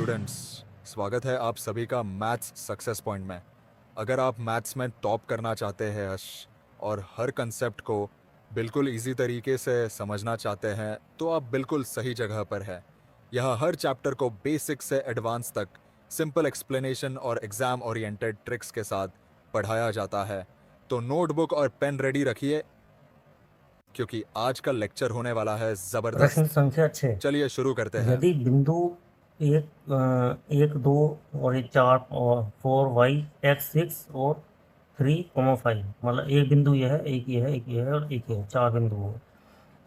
Students, स्वागत है आप सभी का मैथ्स सक्सेस पॉइंट में। अगर आप मैथ्स में टॉप करना चाहते हैं यश और हर कंसेप्ट को बिल्कुल इजी तरीके से समझना चाहते हैं तो आप बिल्कुल सही जगह पर हैं। यहाँ हर चैप्टर को बेसिक से एडवांस तक सिंपल एक्सप्लेनेशन और एग्जाम ओरिएंटेड ट्रिक्स के साथ पढ़ाया जाता है। तो नोटबुक और पेन रेडी रखिए क्योंकि आज का लेक्चर होने वाला है प्रश्न ज़बरदस्त। संख्या 6। चलिए शुरू करते हैं। यदि बिंदु एक दो और एक चार और 4y x6 और 3,5, मतलब एक बिंदु यह है, एक ये है, एक ये है और एक ये है, चार बिंदु हो।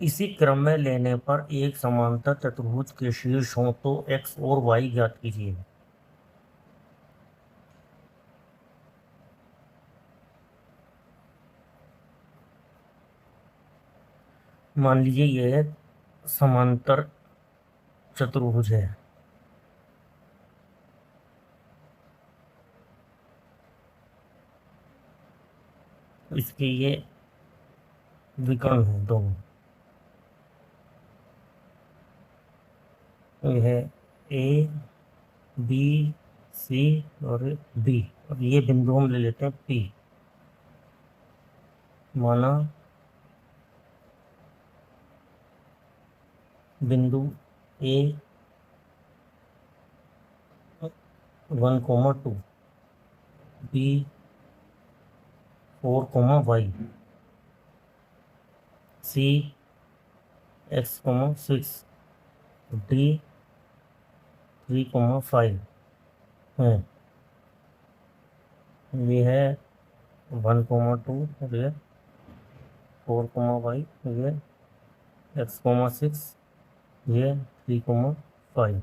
इसी क्रम में लेने पर एक समांतर चतुर्भुज के शीर्ष हो तो x और y ज्ञात कीजिए। मान लीजिए यह समांतर चतुर्भुज है। इसके ये विकर्ण है दोनों। यह है ए, बी, सी और बी, और ये बिंदु हम ले लेते हैं पी। माना बिंदु ए 1,2, बी 4,y, सी x,6, डी 3,5 है। ये है 1,2, ये 4,y, ये x,6, ये 3,5।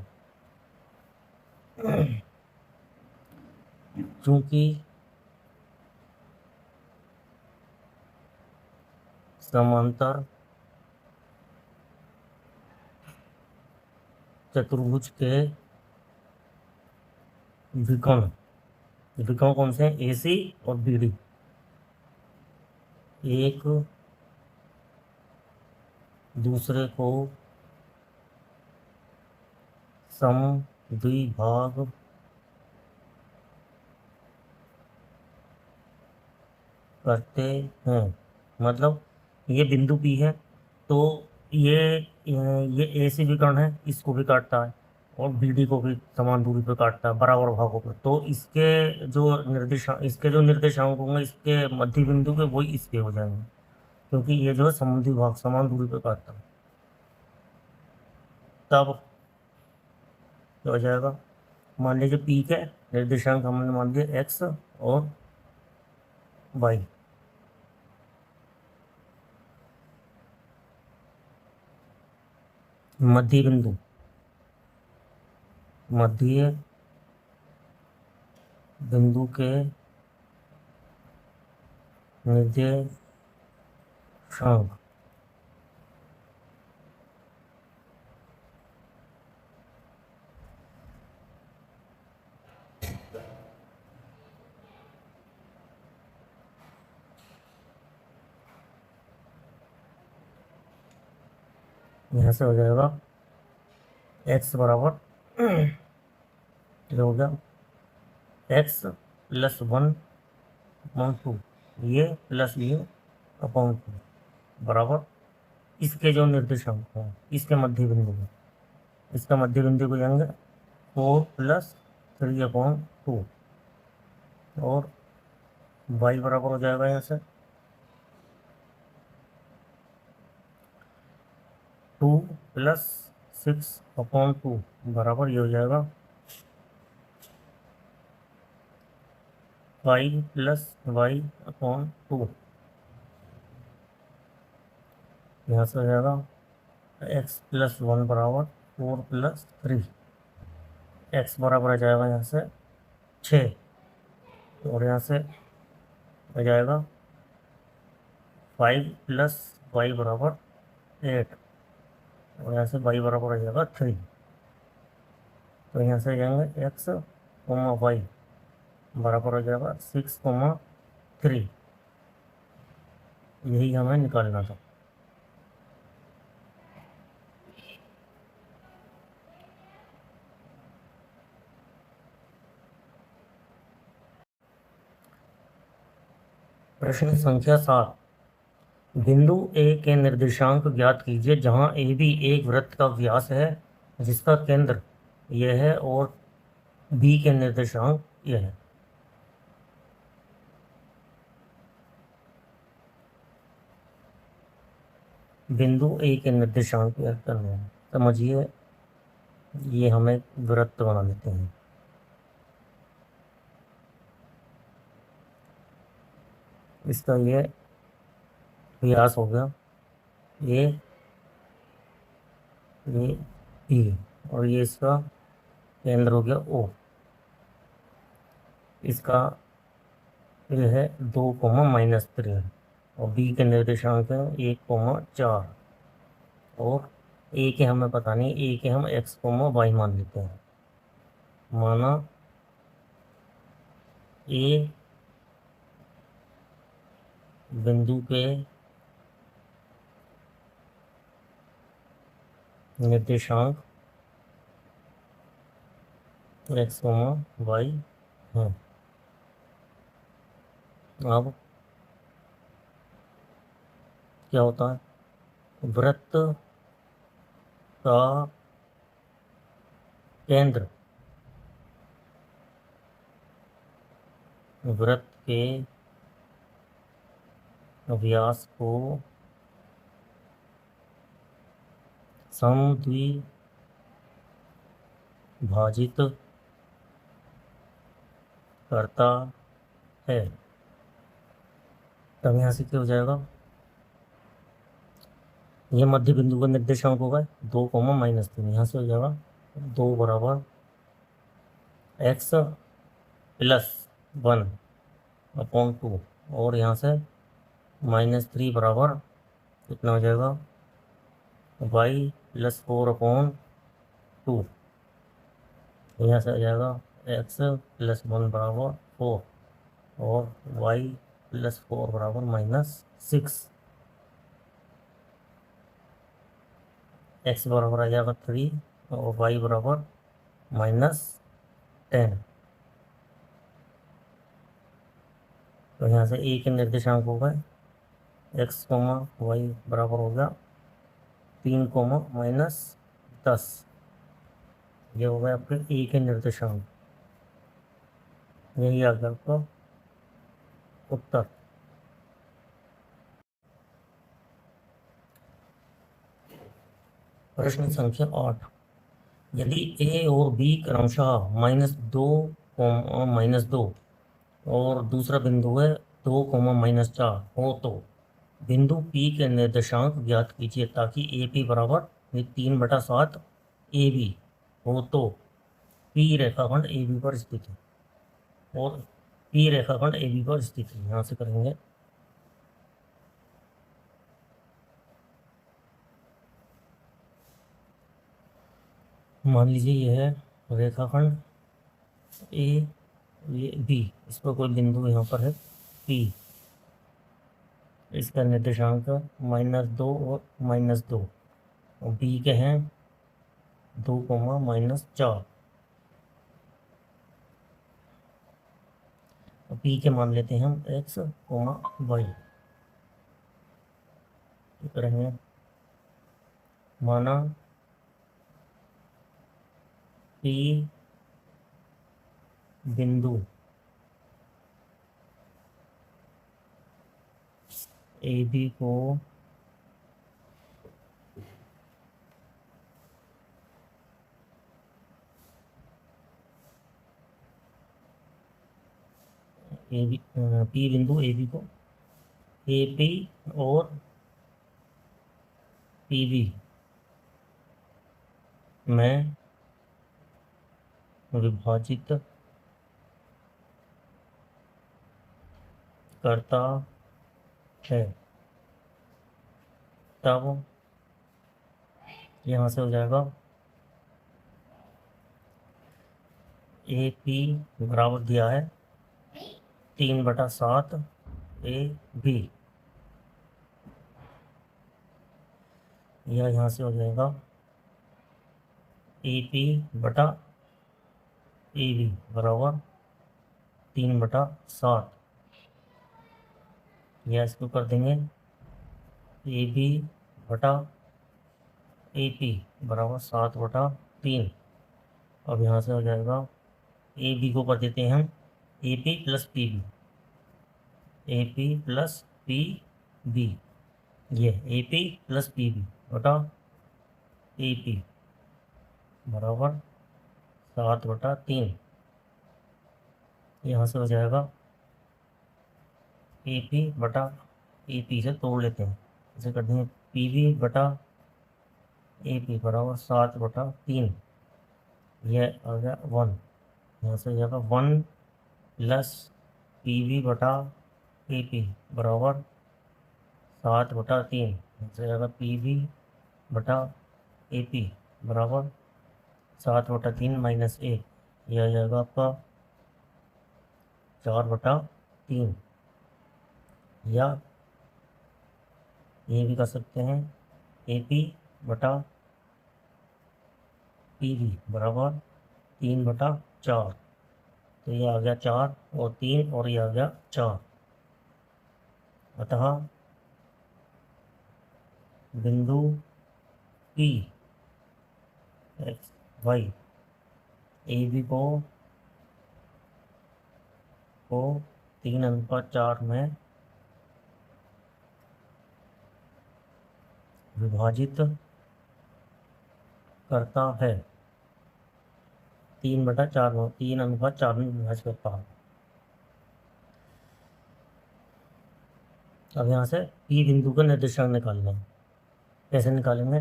चूंकि समांतर चतुर्भुज के विकर्ण विकर्ण कौन से हैं? ए सी और बी डी। एक दूसरे को समद्विभाग करते हैं। मतलब ये बिंदु पी है तो ये ए से विकर्ण है, इसको भी काटता है और बी डी को भी समान दूरी पर काटता है, बराबर भागों पर। तो इसके जो निर्देशांक होंगे इसके मध्य बिंदु के, वही इसके हो जाएंगे, क्योंकि ये जो है समद्विभाग समान दूरी पर काटता है। तब क्या हो जाएगा? मान लीजिए पी के निर्देशांक हमने मान दिया एक्स और वाई। मध्य बिंदु, मध्य बिंदु के निर्देशांक यहाँ से हो जाएगा एक्स बराबर हो गया x+1/2, ये प्लस ये अपॉन 2 बराबर इसके जो निर्देशांक हैं इसके मध्य बिंदु में, इसका मध्य बिंदु को जाएंगे 4+3/2 और y बराबर हो जाएगा यहाँ से 2+6/2 बराबर ये हो जाएगा 5+y/2। यहाँ से हो जाएगा x+1 बराबर 4+3, x बराबर आ जाएगा यहाँ से 6 और यहाँ से हो जाएगा 5+y बराबर 8 और यहाँ से y बराबर आ जाएगा 3। तो यहाँ से जाएंगे x, y बराबर हो जाएगा 6,3। यही हमें निकालना था। प्रश्न संख्या 7, बिंदु ए के निर्देशांक ज्ञात कीजिए जहां ए बी एक वृत्त का व्यास है जिसका केंद्र यह है और बी के निर्देशांक यह है। बिंदु ए के निर्देशांक ज्ञात करने हैं। समझिए, ये हमें वृत्त बना लेते हैं। इसका ये व्यास हो गया ये बी और ये इसका केंद्र हो गया ओ। इसका ये है 2, -3 और बी के निर्देशांक है 1, 4 और ए के हमें पता नहीं, ए के हम x, y मान लेते हैं। माना ए बिंदु के निर्देशांक x, y है। अब क्या होता है, वृत्त का केंद्र वृत्त के व्यास को समद्विभाजित करता है। तब यहाँ से क्या हो जाएगा, ये मध्य बिंदु का निर्देशांक होगा 2, -3। यहाँ से हो जाएगा 2 बराबर x + 1/2 और यहाँ से -3 बराबर कितना हो जाएगा, y + 4/2। यहाँ से आ जाएगा x + 1 बराबर 4 और y + 4 बराबर -6। x बराबर आ जाएगा 3 और y बराबर -10। तो यहाँ से a के निर्देशांक हो गए x, y बराबर हो गया 3, -10। ये हो गया आपके a के निर्देशांक। यही आ गया आपका उत्तर। प्रश्न संख्या 8, यदि a और b क्रमशः -2, और दूसरा बिंदु है 2, -4 हो तो बिंदु P के निर्देशांक ज्ञात कीजिए ताकि AP बराबर 3/7 AB हो तो P रेखाखंड AB पर स्थित है और P रेखाखंड AB पर स्थित है। यहाँ से करेंगे, मान लीजिए यह है रेखाखंड ए बी, इस पर कोई बिंदु यहाँ पर है P, इसका निर्देशांक -2 और -2 और B के हैं 2, -4। P के मान लेते हैं हम x, y। तो करेंगे, माना P बिंदु AB को P बिंदु AB को AP और PB में विभाजित करता है। तब यहाँ से हो जाएगा AP बराबर दिया है 3/7 AB, यह यहाँ से हो जाएगा AP बटा AB बराबर 3/7। या इसको कर देंगे ए बी बटा ए पी बराबर 7/3। अब यहाँ से हो जाएगा ए बी को कर देते हैं हम A P plus P B, A P plus P B, ये A P plus P B बटा ए पी बराबर 7/3। यहाँ से हो जाएगा ए पी बटा ए पी से तोड़ लेते हैं, इसे कर देंगे पी बी बटा ए पी बराबर 7/3। यह आ गया 1। यहाँ से हो जाएगा 1 प्लस पी बी बटा ए पी बराबर 7/3। यहाँ से जाएगा पी बी बटा ए पी बराबर 7/3 माइनस 1, यह आ जाएगा आपका 4/3। या ये भी कर सकते हैं ए पी बटा पी बी बराबर 3/4। तो ये आ गया 4 और 3 और ये आ गया 4। अतः बिंदु P X Y A B को 3/4 में विभाजित करता है। 3/4 में 3/4 में विभाजित करता है। अब यहाँ से P बिंदु का निर्देशांक निकालना है। कैसे निकालेंगे?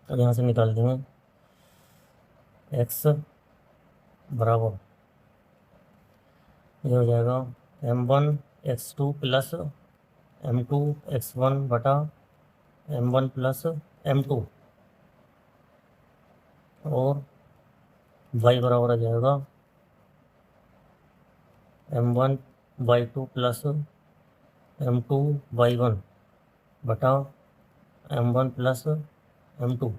अब यहाँ से निकाल देंगे x बराबर, ये हो जाएगा m1 x2 plus m2 x1 बटा m1 प्लस m2 और y बराबर आ जाएगा m1 y2 plus m2 y1 बटा m1 प्लस m2।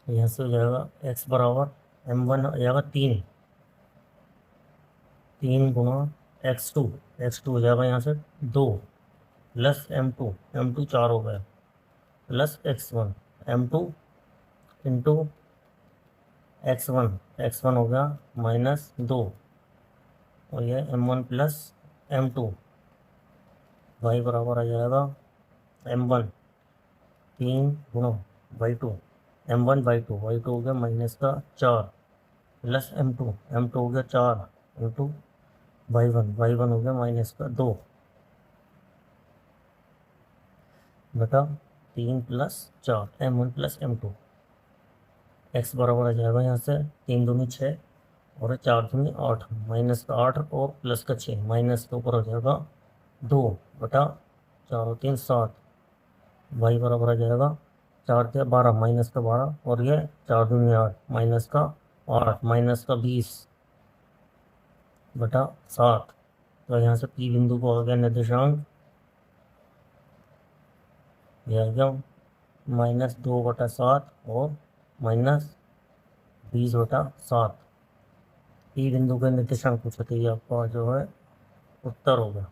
यहाँ से हो जाएगा x बराबर m1 आ जाएगा 3 गुणा x2 हो जाएगा यहाँ से 2 प्लस m2 4 हो गया plus x1 m2 into x1 हो गया -2 और यह m1 प्लस m2। y बराबर आ जाएगा m1 3 गुणा y2 m1 y2 हो गया -4 प्लस m2 हो गया 4 इंटू y1 हो गया -2 बटा 3 plus 4 m1 plus m2। x बराबर आ जाएगा यहाँ से 3 दूनी 6 और 4 दूनी 8, -8 और प्लस का 6, माइनस के ऊपर हो जाएगा 2 बटा 4 और 3 7। y बराबर आ जाएगा 4 के 12 -12 और ये 4 दूनी 8 -8 -20 बटा 7। तो यहाँ से P बिंदु को आ गया निर्देशांक, यह आ गया -2/7 और -20/7। P बिंदु के निर्देशांक पूछा, तो ये आपका जो है उत्तर होगा।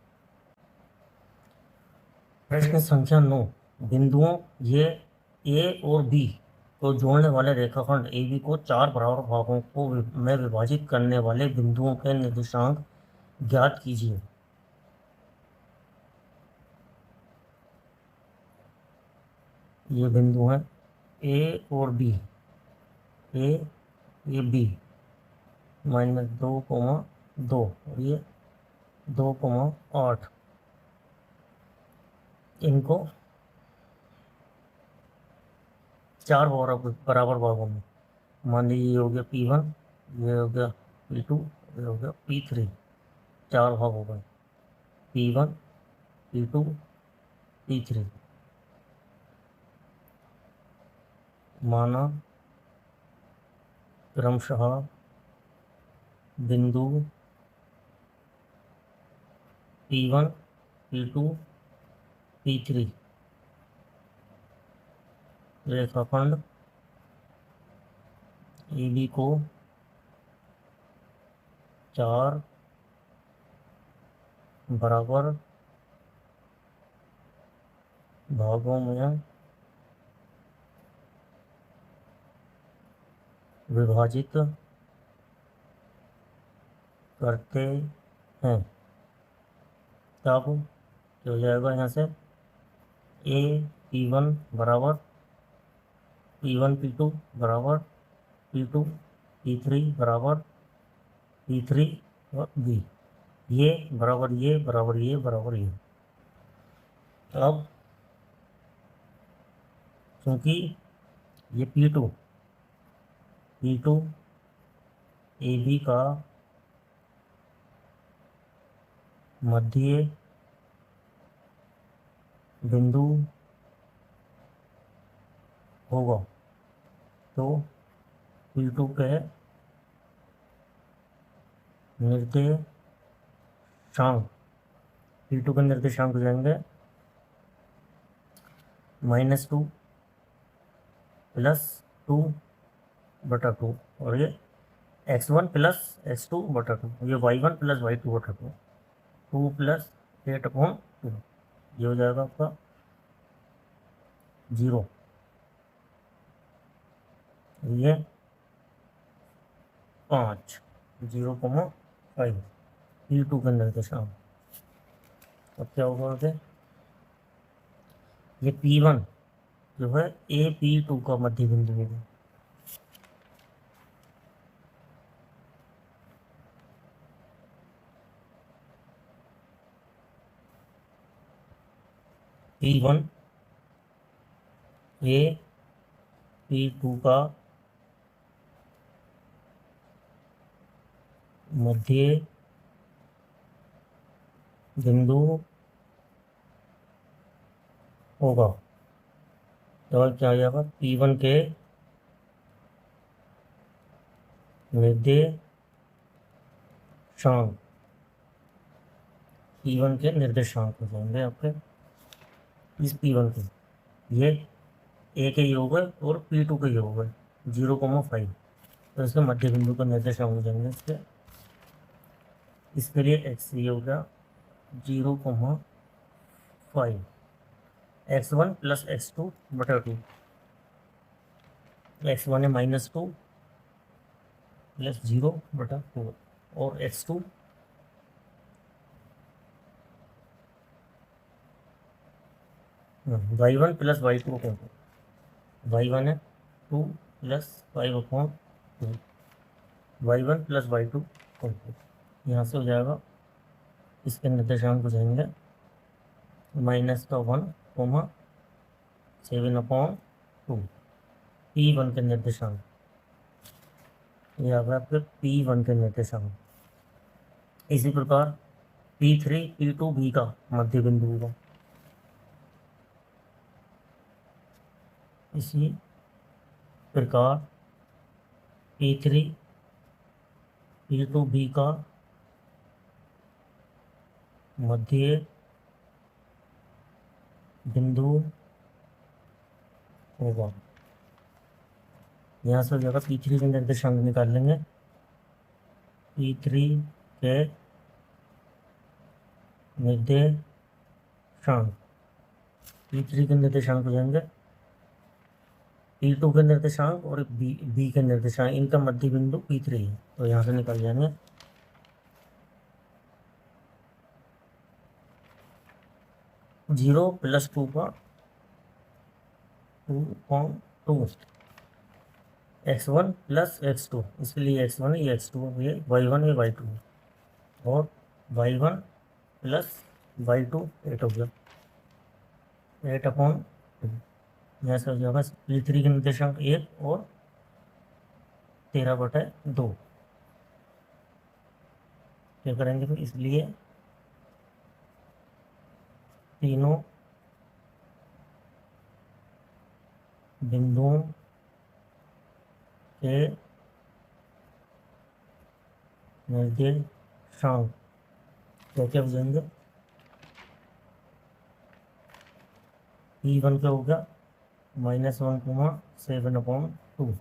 प्रश्न संख्या 9, बिंदुओं ये A और B को जोड़ने वाले रेखाखंड AB को 4 बराबर भागों को में विभाजित करने वाले बिंदुओं के निर्देशांक ज्ञात कीजिए। ये बिंदु हैं A और B, A ये B -2,2 और ये 2,8। इनको 4 बराबर भागों में, मान लीजिए ये हो गया P1, ये हो गया P2, ये हो गया P3। 4 भाग हो गए P1 P2 P3। माना क्रमशः बिंदु P1 P2 P3 रेखाखंड AB को 4 बराबर भागों में विभाजित करते हैं। तब क्या हो जाएगा यहाँ से, ए P1 बराबर P1 P2 बराबर P2 P3 बराबर P3 और B, ये बराबर ये बराबर ये बराबर ये। अब क्योंकि ये P2 AB का मध्य बिंदु होगा, तो P2 के निर्देशांक P2 के निर्देशांक हो जाएंगे -2 + 2/2, और ये x1 + x2/2, ये y1 + y2/2, 2 + 8/2, ये हो जाएगा आपका 0, ये 5, 0,5 P2 के निर्देशांक। अब क्या होगा आगे, ये P1 जो है AP2 का मध्य बिंदु होगा। P1 AP2 का मध्य बिंदु होगा, तो क्या आ जाएगा, P1 के निर्देशांक, P1 के निर्देशांक हो जाएंगे आपके इस P1 के, ये A के योग है और P2 के योग है 0,5, तो इसके मध्य बिंदु का निर्देशांक हो जाएंगे इसके लिए x ये हो गया 0,5, x1 + x2/2, x1 है -2 + 0/4, और x2 y1 + y2, y1 है 2 + 5/2, y1 + y2, यहाँ से हो जाएगा, इसके निर्देशांक हो जाएंगे -1,7/2, P1 के निर्देशांक, ये आ गया आपके P1 के निर्देशांक। इसी प्रकार P3 P2 B का मध्य बिंदु होगा, इसी प्रकार P3 P2 B का मध्य बिंदु होगा। यहाँ से हो जाएगा P3 के निर्देशांक निकाल लेंगे, P3 के निर्देशांक, P3 के निर्देशांक हो जाएंगे P2 के निर्देशांक और B के निर्देशांक, इनका मध्य बिंदु P3 है, तो यहाँ से निकल जाएंगे 0 + 2/2, x1 + x2, इसलिए x1 है, ये x2 है, ये y1 है, y2 है, और y1 + y2 8 हो गया 8/2, यहाँ से हो जाएगा P3 के निर्देशांक 1 और 13/2, क्या करेंगे तो इसलिए तीनों बिंदुओं के निर्देशांक क्या क्या हो जाएंगे, P1 का हो गया -1,7/2,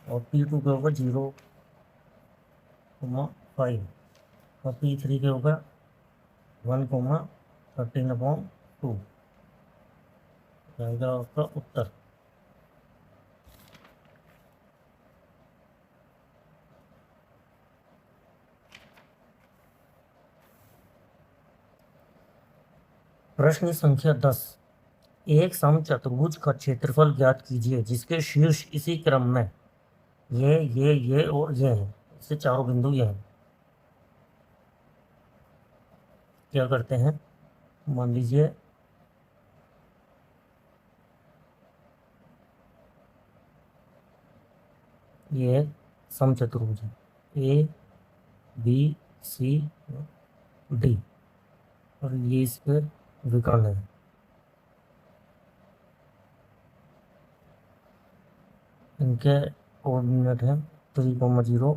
और P2 का होगा 0,5, और P3 का होगा 1,13/2 रहेगा आपका उत्तर। प्रश्न संख्या 10, एक समचतुर्भुज का क्षेत्रफल ज्ञात कीजिए जिसके शीर्ष इसी क्रम में ये और ये हैं, इससे चारों बिंदु ये हैं। क्या करते हैं, मान लीजिए ये समचतुर्भुज है ए बी सी डी और ये इसके विकर्ण है। इनके कोऑर्डिनेट हैं 3,0,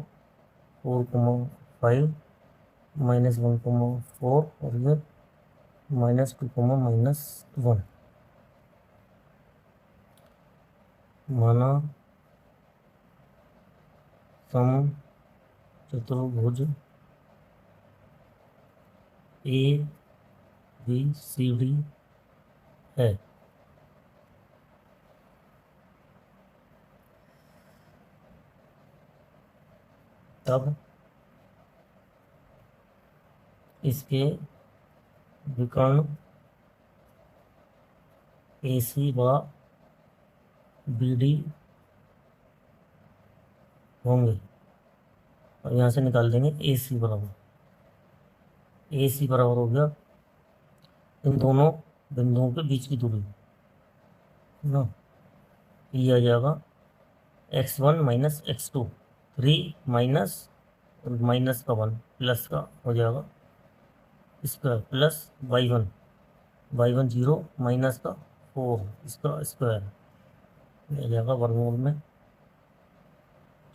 4,5, -1,4 और ये -2, -1। माना समचतुर्भुज ए बी सी डी है। तब इसके विकर्ण ए सी व बी डी होंगे और यहाँ से निकाल देंगे ए सी बराबर हो गया इन दोनों बिंदुओं के बीच की दूरी ना, ये आ जाएगा x1 - x2, 3 माइनस का 1 प्लस का हो जाएगा स्क्वायर प्लस y1 0 माइनस का 4 इसका स्क्वायर ये जाएगा वर्गमूल में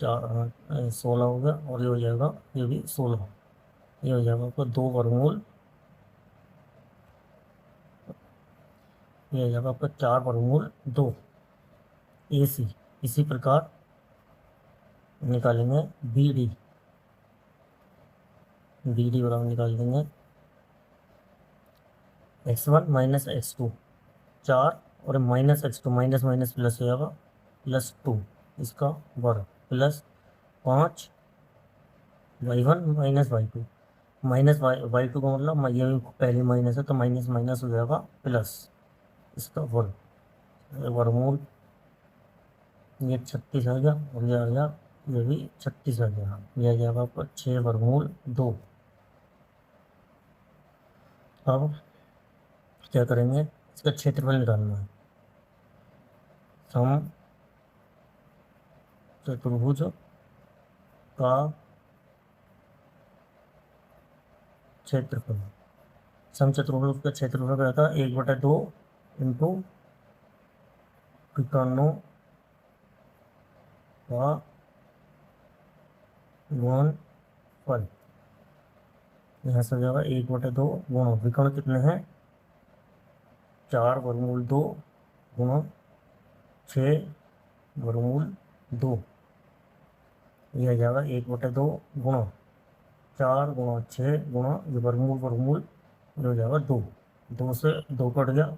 16 हो गया और ये हो जाएगा ये भी 16, ये हो जाएगा आपका 2 वर्गमूल, ये हो जाएगा आपका 4 वर्गमूल 2 AC। इसी प्रकार निकालेंगे BD बराबर निकाल देंगे x1 - x2 4 और -x2 माइनस प्लस हो जाएगा +2 इसका वर्ग प्लस 5 y1 - y2 y2 का मतलब ये भी पहले माइनस है तो माइनस हो जाएगा प्लस इसका वर्गमूल ये 36 आ गया और ये आ गया ये भी 36 आ गया, ये आ जाएगा आपका 6 वर्गमूल 2। अब क्या करेंगे, इसका क्षेत्रफल निकालना है। समचतुर्भुज का क्षेत्रफल, समचतुर्भुज का क्षेत्रफल क्या था 1/2 इंटू विकर्णों का गुणनफल। यहाँ से हो जाएगा 1/2 गुणा विकर्ण कितने हैं 4 वर्गमूल 2 गुणा 6 वर्गमूल 2, यह आ जाएगा 1/2 गुणा 4 गुणा 6 गुणा ये वर्गमूल ये हो जाएगा 2 से 2 कट गया,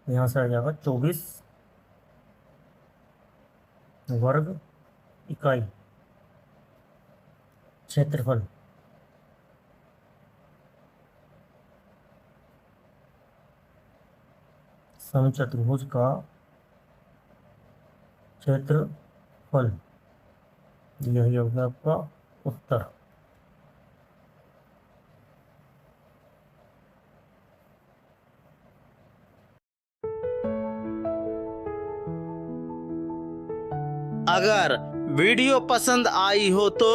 यहाँ से आ जाएगा 24 वर्ग इकाई क्षेत्रफल। समचतुर्भुज का क्षेत्रफल यही होगा आपका उत्तर। अगर वीडियो पसंद आई हो तो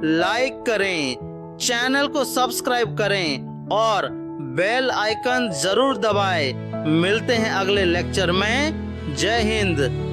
लाइक करें, चैनल को सब्सक्राइब करें और बेल आइकन जरूर दबाएं। मिलते हैं अगले लेक्चर में। जय हिंद।